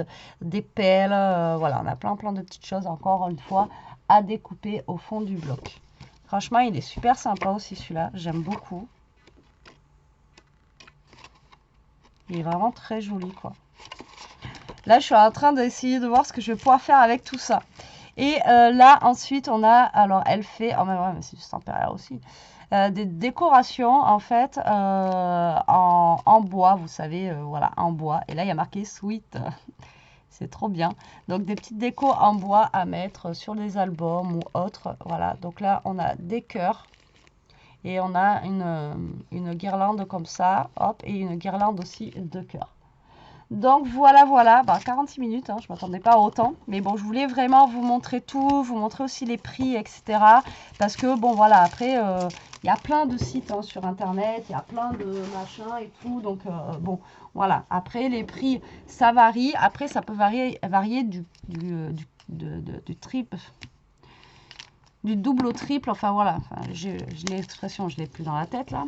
Speaker 1: des pelles, voilà, on a plein de petites choses, encore une fois, à découper au fond du bloc. Franchement, il est super sympa aussi, celui-là, j'aime beaucoup. Il est vraiment très joli, quoi. Là, je suis en train d'essayer de voir ce que je vais pouvoir faire avec tout ça. Et là, ensuite, on a, alors, elle fait, oh, mais ouais, mais c'est du tempéraire aussi, des décorations, en fait, en bois, vous savez, voilà, en bois. Et là, il y a marqué Sweet. C'est trop bien. Donc, des petites décos en bois à mettre sur des albums ou autres. Voilà, donc là, on a des cœurs. Et on a une guirlande comme ça, hop, et une guirlande aussi de cœur. Donc voilà, bah, 46 minutes, hein, je ne m'attendais pas à autant. Mais bon, je voulais vraiment vous montrer tout, vous montrer aussi les prix, etc. Parce que bon, voilà, après, il y a plein de sites hein, sur Internet, il y a plein de machins et tout. Donc bon, voilà, après, les prix, ça varie. Après, ça peut varier du triple. Du double au triple, enfin voilà, enfin, l'expression, je ne l'ai plus dans la tête là.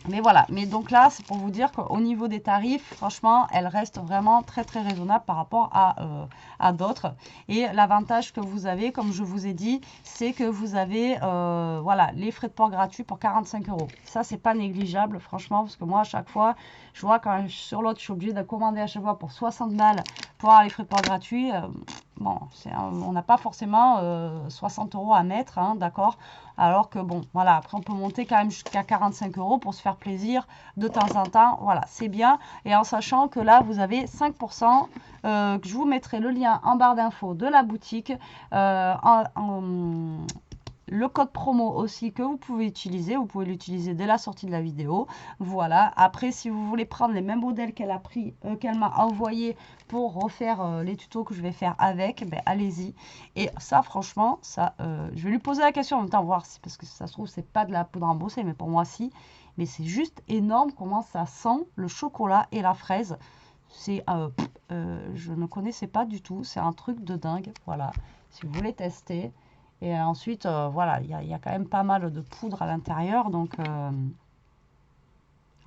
Speaker 1: Mais voilà, mais donc là, c'est pour vous dire qu'au niveau des tarifs, franchement, elle reste vraiment très raisonnable par rapport à d'autres. Et l'avantage que vous avez, comme je vous ai dit, c'est que vous avez voilà, les frais de port gratuits pour 45 €. Ça, c'est pas négligeable, franchement, parce que moi, à chaque fois, je vois quand sur l'autre, je suis obligée de commander à chaque fois pour 60 balles pour avoir les frais de port gratuits. Bon, on n'a pas forcément 60 € à mettre, hein, d'accord? Alors que bon, voilà, après on peut monter quand même jusqu'à 45 € pour se faire plaisir de temps en temps. Voilà, c'est bien. Et en sachant que là, vous avez 5%, que je vous mettrai le lien en barre d'infos de la boutique. Le code promo aussi que vous pouvez utiliser. Vous pouvez l'utiliser dès la sortie de la vidéo. Voilà. Après, si vous voulez prendre les mêmes modèles qu'elle m'a envoyé pour refaire les tutos que je vais faire avec, ben, allez-y. Et ça, franchement, ça, je vais lui poser la question en même temps, voir si, parce que ça se trouve, c'est pas de la poudre embossée, mais pour moi, si. Mais c'est juste énorme comment ça sent le chocolat et la fraise. C'est, je ne connaissais pas du tout. C'est un truc de dingue. Voilà. Si vous voulez tester. Et ensuite, voilà, il y a quand même pas mal de poudre à l'intérieur. Donc,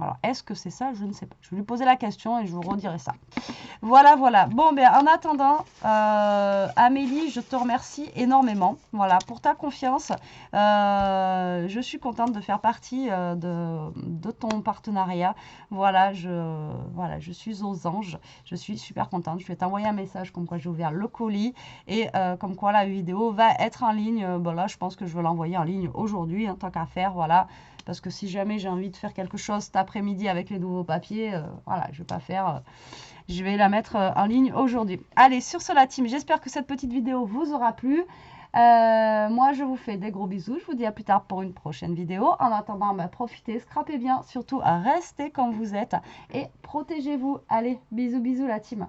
Speaker 1: alors, est-ce que c'est ça? Je ne sais pas. Je vais lui poser la question et je vous redirai ça. Voilà. Bon, ben, en attendant, Amélie, je te remercie énormément, voilà, pour ta confiance. Je suis contente de faire partie de ton partenariat. Voilà, je suis aux anges. Je suis super contente. Je vais t'envoyer un message comme quoi j'ai ouvert le colis et comme quoi la vidéo va être en ligne. Bon, là, je pense que je vais l'envoyer en ligne aujourd'hui, hein, tant qu'à faire, voilà. Parce que si jamais j'ai envie de faire quelque chose cet après-midi avec les nouveaux papiers, voilà, je vais pas faire... je vais la mettre en ligne aujourd'hui. Allez, sur ce, la team, j'espère que cette petite vidéo vous aura plu. Moi, je vous fais des gros bisous. Je vous dis à plus tard pour une prochaine vidéo. En attendant, bah, profitez, scrapez bien. Surtout, restez comme vous êtes et protégez-vous. Allez, bisous la team.